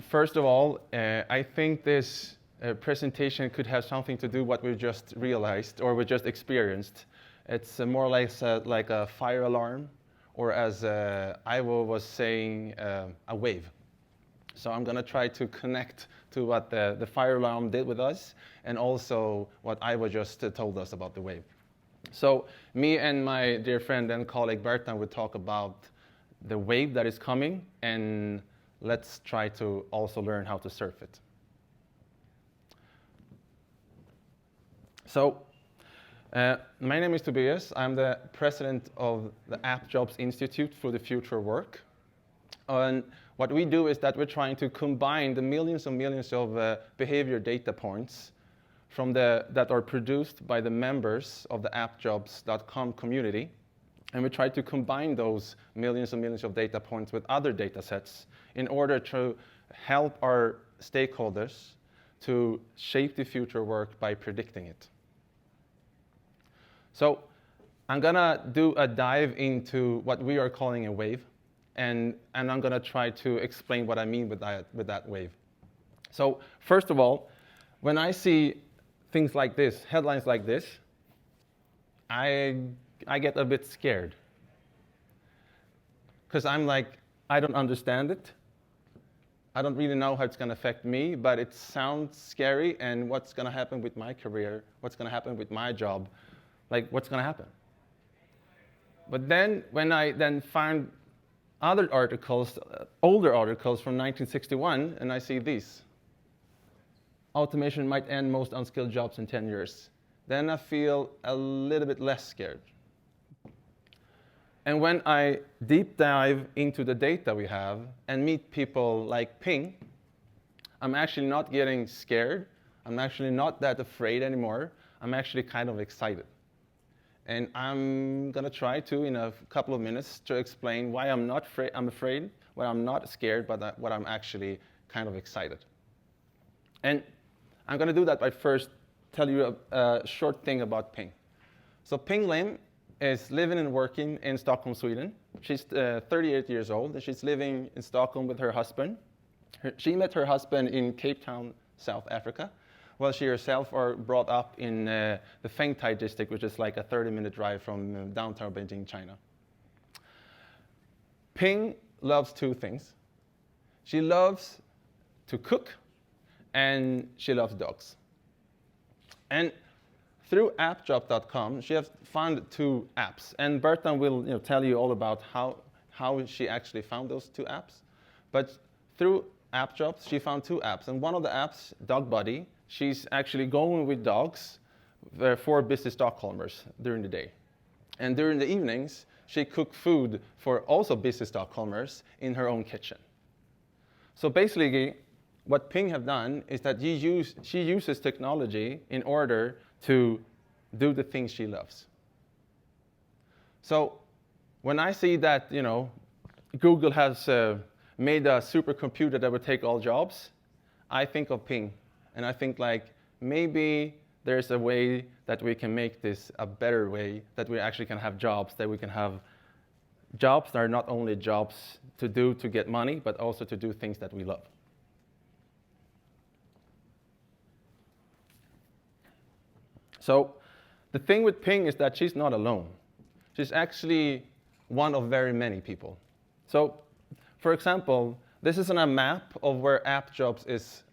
First of all, I think this presentation could have something to do with what we just realized or we just experienced. It's more or less like a fire alarm, or as Ivo was saying, a wave. So I'm going to try to connect to what the fire alarm did with us, and also what Ivo just told us about the wave. So me and my dear friend and colleague Bertan will talk about the wave that is coming, and let's try to also learn how to surf it. So my name is Tobias. I'm the president of the AppJobs Institute for the Future of Work. And what we do is that we're trying to combine the millions and millions of behavior data points that are produced by the members of the AppJobs.com community. And we try to combine those millions and millions of data points with other data sets in order to help our stakeholders to shape the future work by predicting it. So I'm going to do a dive into what we are calling a wave, and I'm going to try to explain what I mean with that wave. So first of all, when I see things like this, headlines like this, I get a bit scared. Because I'm like, I don't understand it. I don't really know how it's going to affect me, but it sounds scary, and what's going to happen with my career, what's going to happen with my job, like what's going to happen? But then when I then find other articles, older articles from 1961, and I see these. Automation might end most unskilled jobs in 10 years. Then I feel a little bit less scared. And when I deep dive into the data we have and meet people like Ping, I'm actually not getting scared. I'm actually not that afraid anymore. I'm actually kind of excited. And I'm going to try to, in a couple of minutes, to explain why I'm not afraid, why I'm not scared, but what I'm actually kind of excited. And I'm going to do that by first tell you a short thing about Ping. So Ping Lim is living and working in Stockholm, Sweden. She's 38 years old, and she's living in Stockholm with her husband. She met her husband in Cape Town, South Africa, while she herself are brought up in the Feng Tai district, which is like a 30-minute drive from downtown Beijing, China. Ping loves two things. She loves to cook, and she loves dogs. And through AppJob.com, she has found two apps. And Bertan will tell you all about how she actually found those two apps. But through AppJobs, she found two apps. And one of the apps, Dog Buddy, she's actually going with dogs for busy Stockholmers during the day. And during the evenings, she cooked food for also busy Stockholmers in her own kitchen. So basically, what Ping have done is that she uses technology in order to do the things she loves. So when I see that Google has made a supercomputer that would take all jobs, I think of Ping. And I think like maybe there's a way that we can make this a better way, that we actually can have jobs, that we can have jobs that are not only jobs to do to get money, but also to do things that we love. So the thing with Ping is that she's not alone. She's actually one of very many people. So for example, this is on a map of where AppJobs is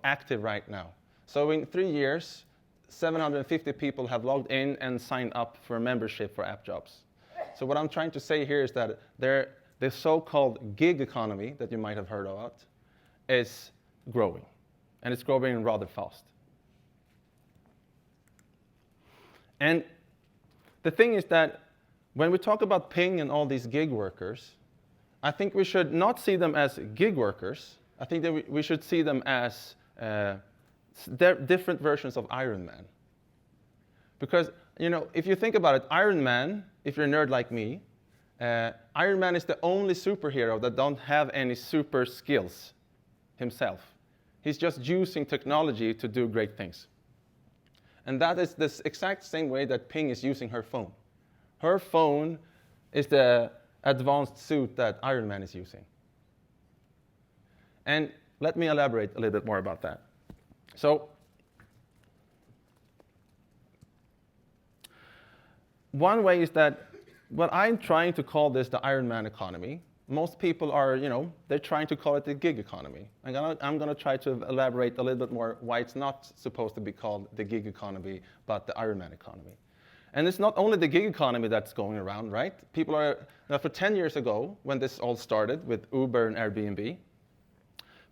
active right now. So in 3 years, 750 people have logged in and signed up for a membership for AppJobs. So what I'm trying to say here is that the so-called gig economy that you might have heard about is growing, and it's growing rather fast. And the thing is that when we talk about Ping and all these gig workers, I think we should not see them as gig workers. I think that we should see them as different versions of Iron Man. Because, if you think about it, Iron Man, if you're a nerd like me, Iron Man is the only superhero that don't have any super skills himself. He's just using technology to do great things. And that is the exact same way that Ping is using her phone. Her phone is the advanced suit that Iron Man is using. And let me elaborate a little bit more about that. So one way is that, well, I'm trying to call this the Iron Man economy. Most people are, they're trying to call it the gig economy. I'm gonna try to elaborate a little bit more why it's not supposed to be called the gig economy, but the Iron Man economy. And it's not only the gig economy that's going around, right? People are, now for 10 years ago, when this all started with Uber and Airbnb,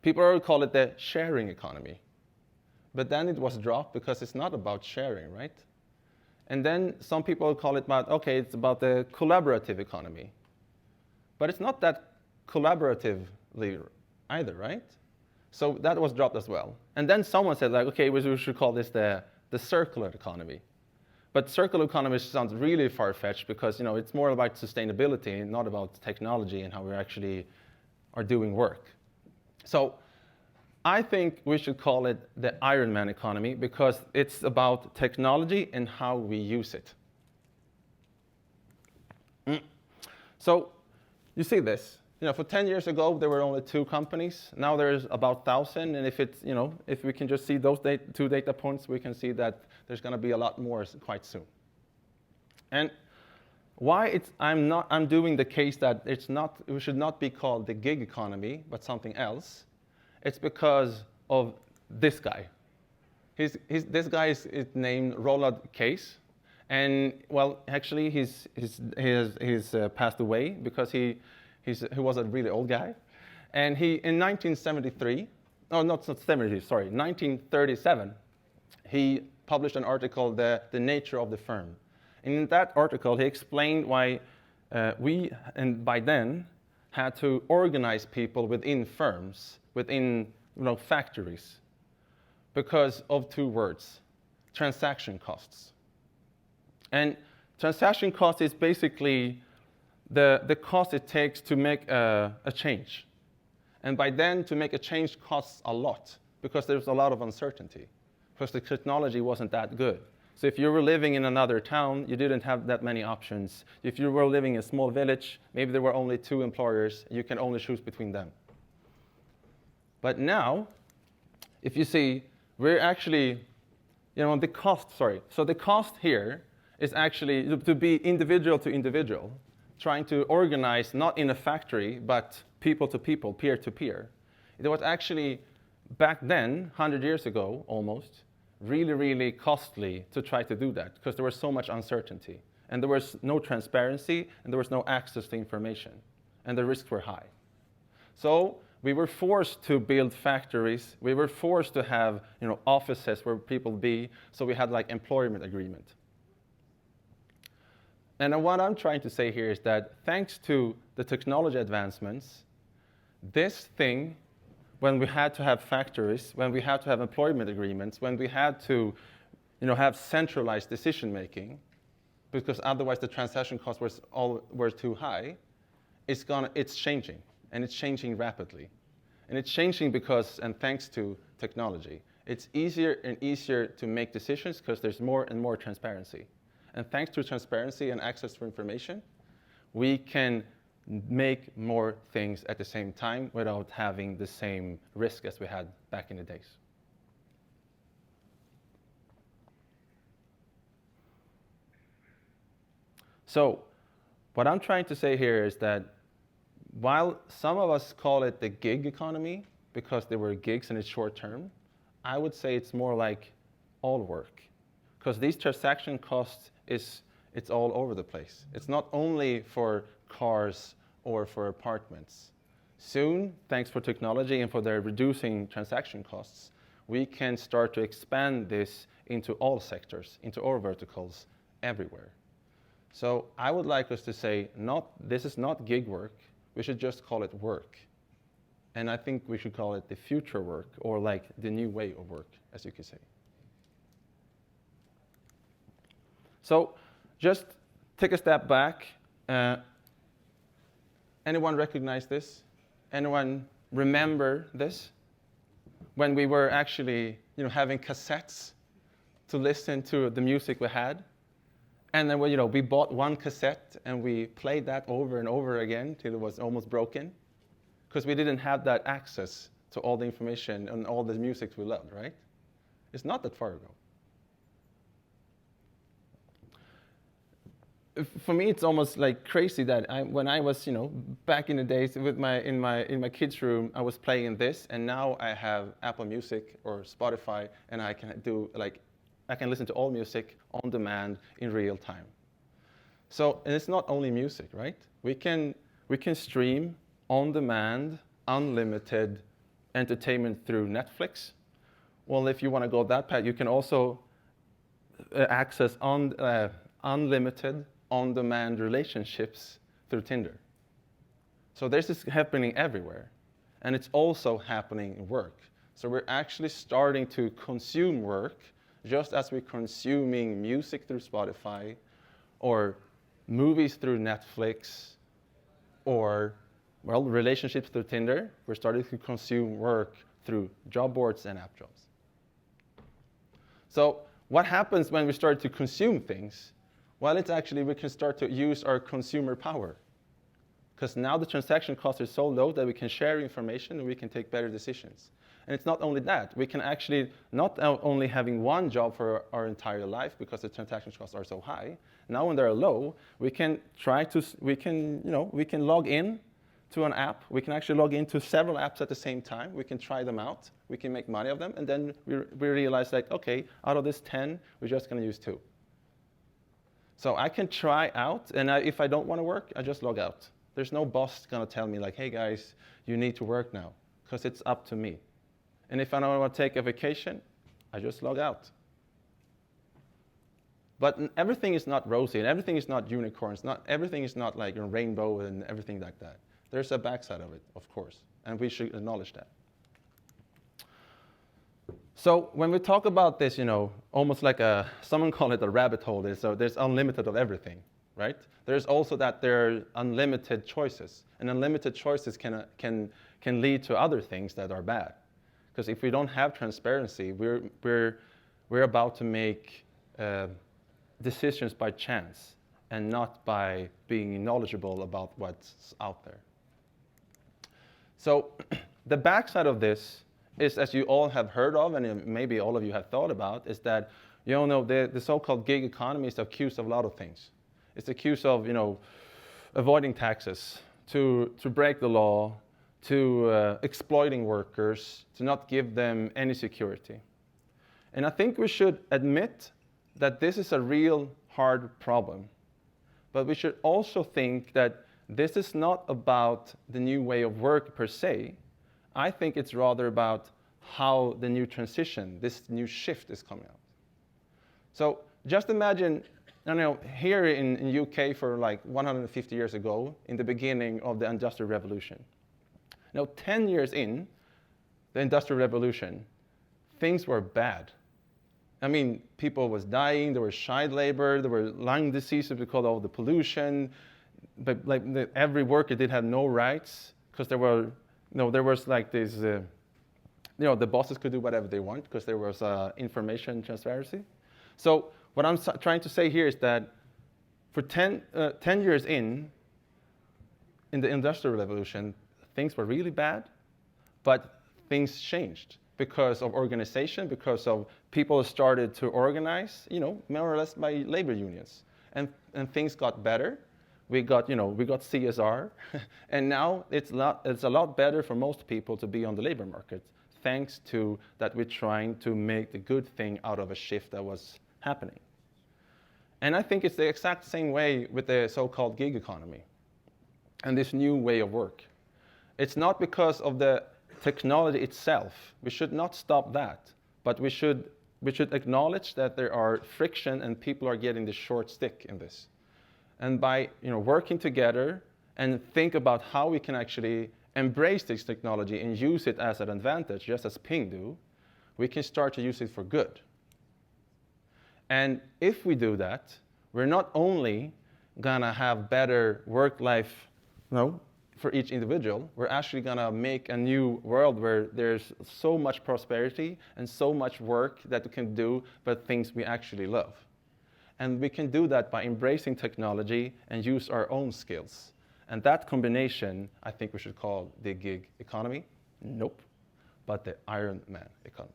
people are call it the sharing economy. But then it was dropped because it's not about sharing, right? And then some people call it about, okay, it's about the collaborative economy. But it's not that collaboratively either, right? So that was dropped as well. And then someone said, like, okay, we should call this the circular economy. But circular economy sounds really far-fetched because it's more about sustainability and not about technology and how we actually are doing work. So I think we should call it the Iron Man economy because it's about technology and how we use it. So you see this. For 10 years ago, there were only 2 companies. Now there's about 1,000. And if we can just see those 2 data points, we can see that there's going to be a lot more quite soon. And why I'm doing the case that we should not be called the gig economy, but something else. It's because of this guy. This guy is named Roland Case. And well, actually, he's passed away because he was a really old guy. And in 1937, he published an article, The Nature of the Firm. And in that article, he explained why we, and by then, had to organize people within firms, within factories, because of 2 words, transaction costs. And transaction cost is basically the cost it takes to make a change. And by then, to make a change costs a lot because there's a lot of uncertainty because the technology wasn't that good. So if you were living in another town, you didn't have that many options. If you were living in a small village, maybe there were only 2 employers. You can only choose between them. But now, if you see, we're actually, the cost, So the cost here is actually to be individual to individual, trying to organize not in a factory, but people to people, peer to peer. It was actually, back then, 100 years ago almost, really, really costly to try to do that because there was so much uncertainty. And there was no transparency, and there was no access to information. And the risks were high. So we were forced to build factories. We were forced to have offices where people be. So we had like employment agreement. And what I'm trying to say here is that thanks to the technology advancements, this thing, when we had to have factories, when we had to have employment agreements, when we had to have centralized decision making, because otherwise the transaction costs were too high, it's changing, and it's changing rapidly. And it's changing because, and thanks to technology, it's easier and easier to make decisions because there's more and more transparency. And thanks to transparency and access to information, we can make more things at the same time without having the same risk as we had back in the days. So what I'm trying to say here is that while some of us call it the gig economy because there were gigs and it's short term, I would say it's more like all work. Because these transaction costs, it's all over the place. It's not only for cars or for apartments. Soon, thanks for technology and for their reducing transaction costs, we can start to expand this into all sectors, into all verticals, everywhere. So I would like us to say, this is not gig work. We should just call it work. And I think we should call it the future work, or like the new way of work, as you could say. So just take a step back. Anyone recognize this? Anyone remember this? When we were actually having cassettes to listen to the music we had. And then we bought one cassette and we played that over and over again till it was almost broken. Because we didn't have that access to all the information and all the music we loved, right? It's not that far ago. For me, it's almost like crazy that when I was, back in the days with in my kids' room, I was playing this, and now I have Apple Music or Spotify, and I can listen to all music on demand in real time. So, and it's not only music, right? We can stream on demand, unlimited entertainment through Netflix. Well, if you want to go that path, you can also access unlimited on-demand relationships through Tinder. So this is happening everywhere. And it's also happening in work. So we're actually starting to consume work just as we're consuming music through Spotify or movies through Netflix or, well, relationships through Tinder. We're starting to consume work through job boards and AppJobs. So what happens when we start to consume things? Well, it's actually we can start to use our consumer power. Because now the transaction cost is so low that we can share information and we can take better decisions. And it's not only that. We can actually not only having one job for our entire life because the transaction costs are so high. Now when they're low, we can log in to an app. We can actually log into several apps at the same time. We can try them out. We can make money of them. And then we realize, like, okay, out of this 10, we're just going to use 2. So I can try out, and if I don't want to work, I just log out. There's no boss going to tell me, like, hey, guys, you need to work now, because it's up to me. And if I don't want to take a vacation, I just log out. But everything is not rosy, and everything is not unicorns. Everything is not like a rainbow and everything like that. There's a backside of it, of course, and we should acknowledge that. So when we talk about this, almost like someone call it a rabbit hole, so there's unlimited of everything, right? There's also that there are unlimited choices, and unlimited choices can lead to other things that are bad. Because if we don't have transparency, we're about to make decisions by chance and not by being knowledgeable about what's out there. So the backside of this is, as you all have heard of, and maybe all of you have thought about, is that the so-called gig economy is accused of a lot of things. It's accused of avoiding taxes, to break the law, to exploiting workers, to not give them any security. And I think we should admit that this is a real hard problem. But we should also think that this is not about the new way of work per se. I think it's rather about how the new transition, this new shift is coming out. So just imagine, here in UK for like 150 years ago, in the beginning of the Industrial Revolution. Now, 10 years in the Industrial Revolution, things were bad. I mean, people was dying, there was child labor, there were lung diseases because of the pollution, but every worker did have no rights because there was like this, the bosses could do whatever they want because there was information transparency. So what I'm trying to say here is that for 10 years in the Industrial Revolution, things were really bad, but things changed because of organization, because of people started to organize, more or less by labor unions. And things got better. We got CSR, and now it's a lot better for most people to be on the labor market, thanks to that we're trying to make the good thing out of a shift that was happening. And I think it's the exact same way with the so-called gig economy and this new way of work. It's not because of the technology itself. We should not stop that, but we should acknowledge that there are friction and people are getting the short stick in this. And by working together and think about how we can actually embrace this technology and use it as an advantage, just as Ping do, we can start to use it for good. And if we do that, we're not only gonna have better work-life, for each individual, we're actually gonna make a new world where there's so much prosperity and so much work that we can do, but things we actually love. And we can do that by embracing technology and use our own skills. And that combination, I think we should call the gig economy. Nope. but the Iron Man economy.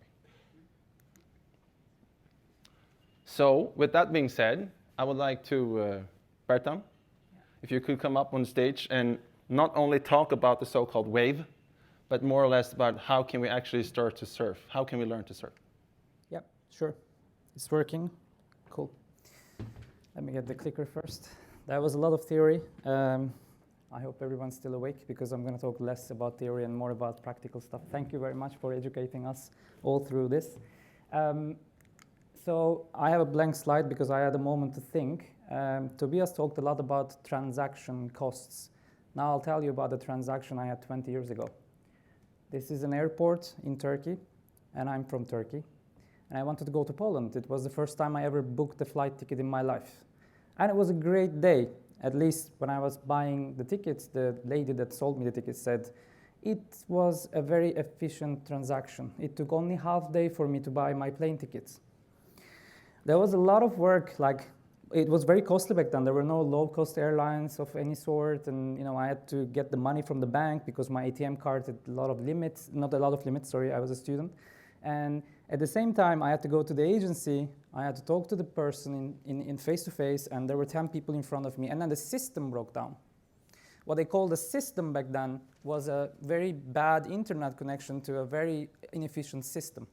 So with that being said, I would like to, Bertan, if you could come up on stage and not only talk about the so-called wave, but more or less about how can we actually start to surf? How can we learn to surf? Yeah, sure. It's working. Cool. Let me get the clicker first. That was a lot of theory. I hope everyone's still awake because I'm going to talk less about theory and more about practical stuff. Thank you very much for educating us all through this. So I have a blank slide because I had a moment to think. Tobias talked a lot about transaction costs. Now I'll tell you about the transaction I had 20 years ago. This is an airport in Turkey, and I'm from Turkey. And I wanted to go to Poland. It was the first time I ever booked a flight ticket in my life. And it was a great day. At least when I was buying the tickets, the lady that sold me the tickets said, it was a very efficient transaction. It took only half day for me to buy my plane tickets. There was a lot of work, like it was very costly back then. There were no low-cost airlines of any sort, and I had to get the money from the bank because my ATM card had a lot of limits, not a lot of limits, sorry, I was a student. And at the same time, I had to go to the agency, I had to talk to the person in face-to-face, and there were 10 people in front of me, and then the system broke down. What they called a system back then was a very bad internet connection to a very inefficient system.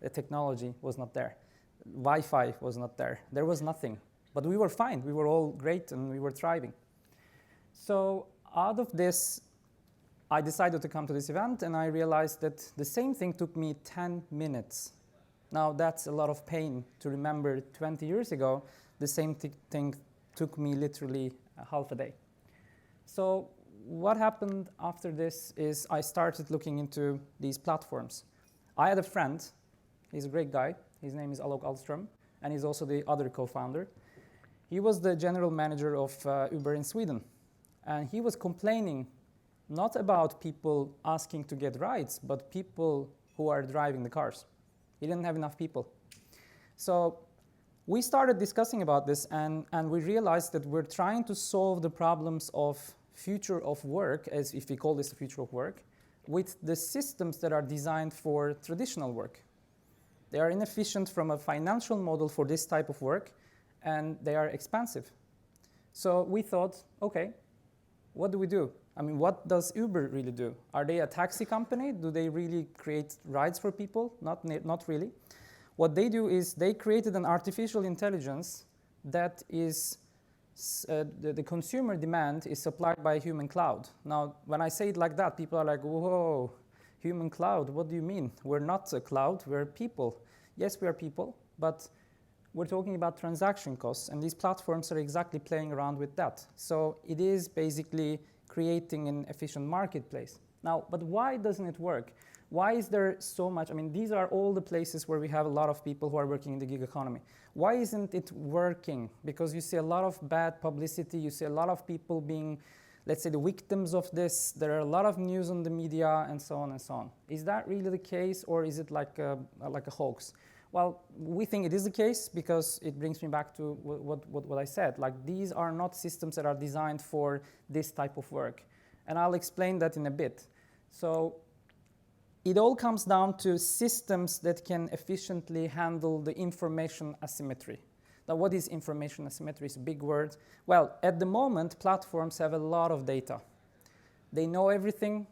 The technology was not there. Wi-Fi was not there. There was nothing. But we were fine. We were all great, and we were thriving. So out of this, I decided to come to this event, and I realized that the same thing took me 10 minutes. Now, that's a lot of pain to remember 20 years ago. The same thing took me literally half a day. So what happened after this is I started looking into these platforms. I had a friend. He's a great guy. His name is Alok Alström, and he's also the other co-founder. He was the general manager of Uber in Sweden, and he was complaining not about people asking to get rides, but people who are driving the cars. He didn't have enough people. So we started discussing about this, and we realized that we're trying to solve the problems of future of work, as if we call this the future of work, with the systems that are designed for traditional work. They are inefficient from a financial model for this type of work, and they are expensive. So we thought, okay, what do we do? I mean, what does Uber really do? Are they a taxi company? Do they really create rides for people? Not really. What they do is they created an artificial intelligence that is, the consumer demand is supplied by a human cloud. Now, when I say it like that, people are like, whoa, human cloud, what do you mean? We're not a cloud, we're people. Yes, we are people, but we're talking about transaction costs, and these platforms are exactly playing around with that. So it is basically creating an efficient marketplace. Now, but why doesn't it work? Why is there so much? I mean, these are all the places where we have a lot of people who are working in the gig economy. Why isn't it working? Because you see a lot of bad publicity. You see a lot of people being, let's say, the victims of this. There are a lot of news on the media and so on and so on. Is that really the case, or is it like a hoax? Well, we think it is the case because it brings me back to what I said. Like, these are not systems that are designed for this type of work. And I'll explain that in a bit. So it all comes down to systems that can efficiently handle the information asymmetry. Now, what is information asymmetry? It's a big word. Well, at the moment, platforms have a lot of data. They know everything.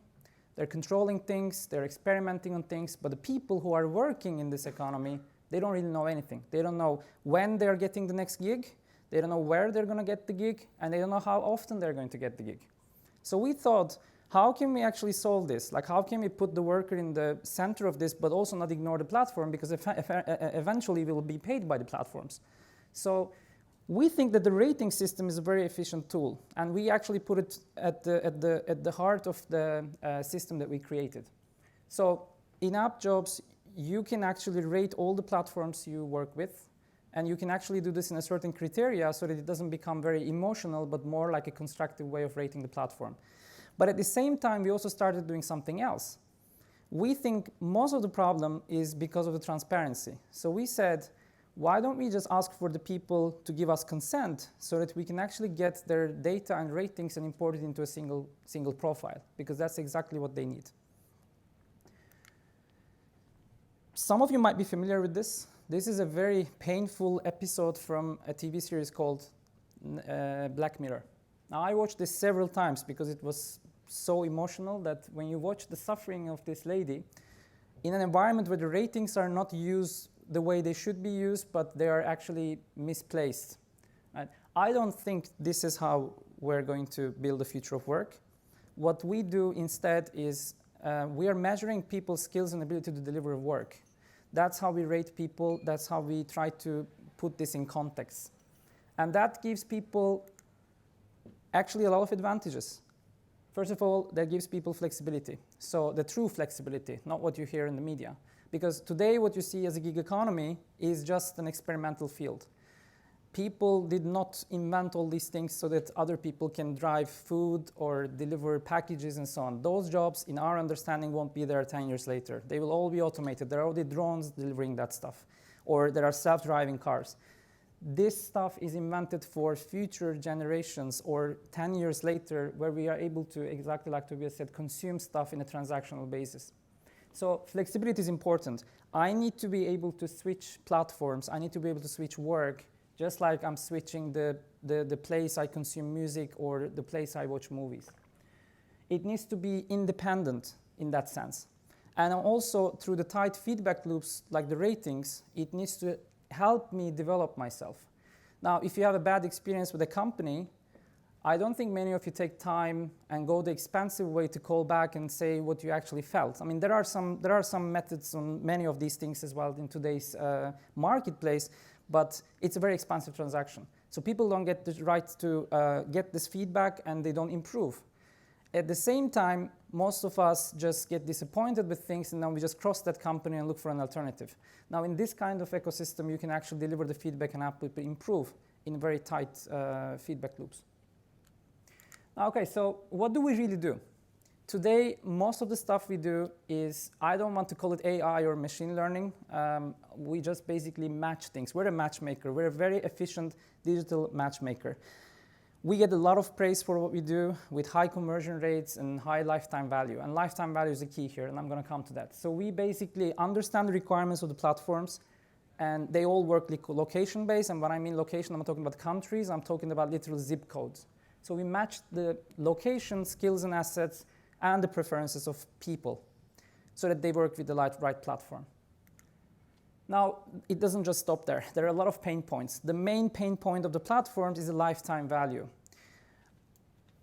They're controlling things. They're experimenting on things. But the people who are working in this economy, they don't really know anything. They don't know when they're getting the next gig. They don't know where they're going to get the gig. And they don't know how often they're going to get the gig. So we thought, how can we actually solve this? Like, how can we put the worker in the center of this, but also not ignore the platform? Because eventually we will be paid by the platforms. So we think that the rating system is a very efficient tool. And we actually put it at the heart of the system that we created. So in AppJobs, you can actually rate all the platforms you work with. And you can actually do this in a certain criteria so that it doesn't become very emotional, but more like a constructive way of rating the platform. But at the same time, we also started doing something else. We think most of the problem is because of the transparency. So we said, why don't we just ask for the people to give us consent so that we can actually get their data and ratings and import it into a single profile? Because that's exactly what they need. Some of you might be familiar with this. This is a very painful episode from a TV series called Black Mirror. Now, I watched this several times because it was so emotional that when you watch the suffering of this lady, in an environment where the ratings are not used the way they should be used, but they are actually misplaced. Right? I don't think this is how we're going to build the future of work. What we do instead is we are measuring people's skills and ability to deliver work. That's how we rate people. That's how we try to put this in context. And that gives people actually a lot of advantages. First of all, that gives people flexibility. So the true flexibility, not what you hear in the media. Because today what you see as a gig economy is just an experimental field. People did not invent all these things so that other people can drive food or deliver packages and so on. Those jobs, in our understanding, won't be there 10 years later. They will all be automated. There are already drones delivering that stuff. Or there are self-driving cars. This stuff is invented for future generations or 10 years later where we are able to, exactly like Tobias said, consume stuff in a transactional basis. So flexibility is important. I need to be able to switch platforms. I need to be able to switch work, just like I'm switching the place I consume music or the place I watch movies. It needs to be independent in that sense. And also through the tight feedback loops, like the ratings, it needs to help me develop myself. Now, if you have a bad experience with a company, I don't think many of you take time and go the expensive way to call back and say what you actually felt. I mean, there are some methods on many of these things as well in today's marketplace, but it's a very expensive transaction. So people don't get the right to get this feedback and they don't improve. At the same time, most of us just get disappointed with things and then we just cross that company and look for an alternative. Now, in this kind of ecosystem, you can actually deliver the feedback and output improve in very tight feedback loops. Okay, so what do we really do? Today, most of the stuff we do is, I don't want to call it AI or machine learning. We just basically match things. We're a matchmaker. We're a very efficient digital matchmaker. We get a lot of praise for what we do with high conversion rates and high lifetime value. And lifetime value is the key here, and I'm going to come to that. So we basically understand the requirements of the platforms, and they all work location-based. And when I mean location, I'm not talking about countries. I'm talking about literal zip codes. So we match the location, skills, and assets, and the preferences of people so that they work with the right platform. Now, it doesn't just stop there. There are a lot of pain points. The main pain point of the platforms is the lifetime value.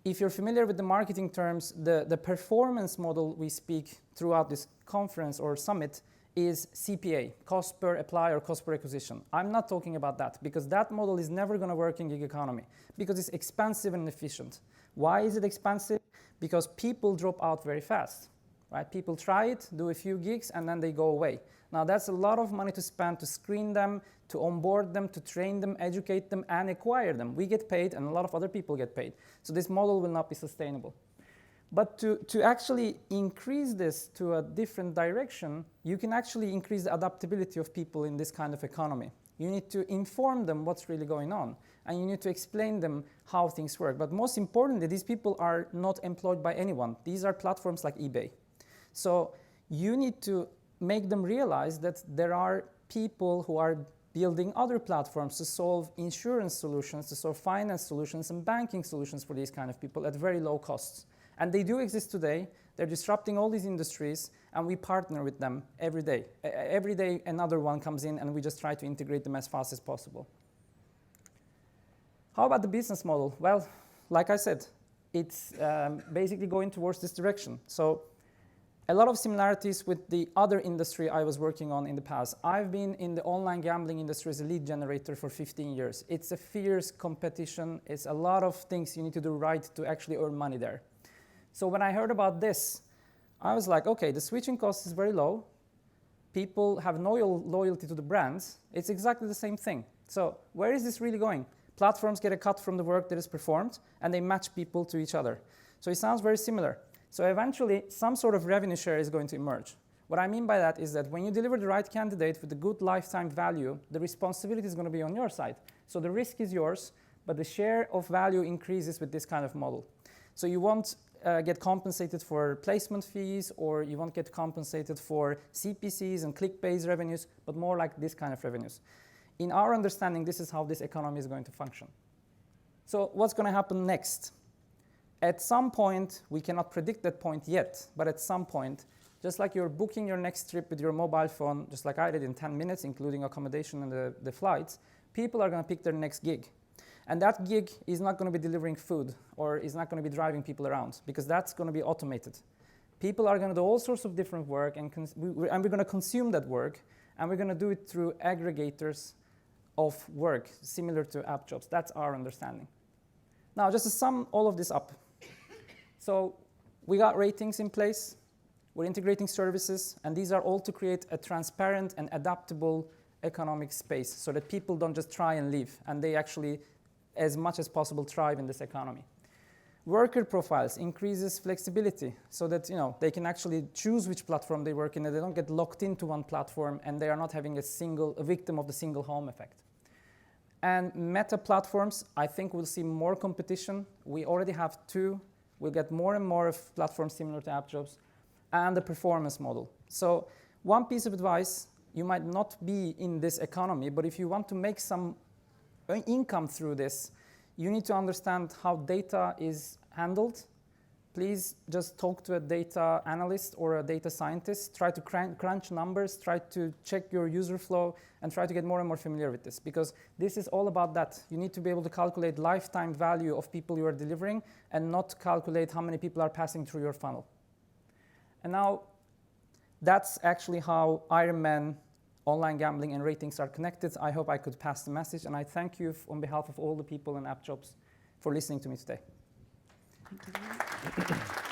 If you're familiar with the marketing terms, the performance model we speak throughout this conference or summit is CPA, cost per apply or cost per acquisition. I'm not talking about that because that model is never going to work in gig economy because it's expensive and inefficient. Why is it expensive? Because people drop out very fast. Right? People try it, do a few gigs, and then they go away. Now, that's a lot of money to spend to screen them, to onboard them, to train them, educate them, and acquire them. We get paid, and a lot of other people get paid. So this model will not be sustainable. But to actually increase this to a different direction, you can actually increase the adaptability of people in this kind of economy. You need to inform them what's really going on, and you need to explain them how things work. But most importantly, these people are not employed by anyone. These are platforms like eBay. So you need to make them realize that there are people who are building other platforms to solve insurance solutions, to solve finance solutions and banking solutions for these kind of people at very low costs. And they do exist today. They're disrupting all these industries, and we partner with them every day. Every day another one comes in, and we just try to integrate them as fast as possible. How about the business model? Well, like I said, it's basically going towards this direction. So a lot of similarities with the other industry I was working on in the past. I've been in the online gambling industry as a lead generator for 15 years. It's a fierce competition. It's a lot of things you need to do right to actually earn money there. So when I heard about this, I was like, okay, the switching cost is very low. People have no loyalty to the brands. It's exactly the same thing. So where is this really going? Platforms get a cut from the work that is performed, and they match people to each other. So it sounds very similar. So eventually, some sort of revenue share is going to emerge. What I mean by that is that when you deliver the right candidate with a good lifetime value, the responsibility is going to be on your side. So the risk is yours, but the share of value increases with this kind of model. So you won't get compensated for placement fees, or you won't get compensated for CPCs and click-based revenues, but more like this kind of revenues. In our understanding, this is how this economy is going to function. So what's going to happen next? At some point, we cannot predict that point yet, but at some point, just like you're booking your next trip with your mobile phone, just like I did in 10 minutes, including accommodation and the flights, people are going to pick their next gig. And that gig is not going to be delivering food or is not going to be driving people around, because that's going to be automated. People are going to do all sorts of different work, and we're going to consume that work, and we're going to do it through aggregators of work, similar to AppJobs. That's our understanding. Now, just to sum all of this up. So we got ratings in place. We're integrating services, and these are all to create a transparent and adaptable economic space so that people don't just try and leave, and they actually, as much as possible, thrive in this economy. Worker profiles increases flexibility so that they can actually choose which platform they work in, and they don't get locked into one platform, and they are not having a victim of the single home effect. And meta platforms, I think we'll see more competition. We already have 2. We'll get more and more of platforms similar to AppJobs, and the performance model. So one piece of advice, you might not be in this economy, but if you want to make some income through this, you need to understand how data is handled. Please just talk to a data analyst or a data scientist. Try to crunch numbers, try to check your user flow, and try to get more and more familiar with this, because this is all about that. You need to be able to calculate lifetime value of people you are delivering and not calculate how many people are passing through your funnel. And now, that's actually how Ironman, online gambling, and ratings are connected. I hope I could pass the message, and I thank you on behalf of all the people in AppJobs for listening to me today. Thank you.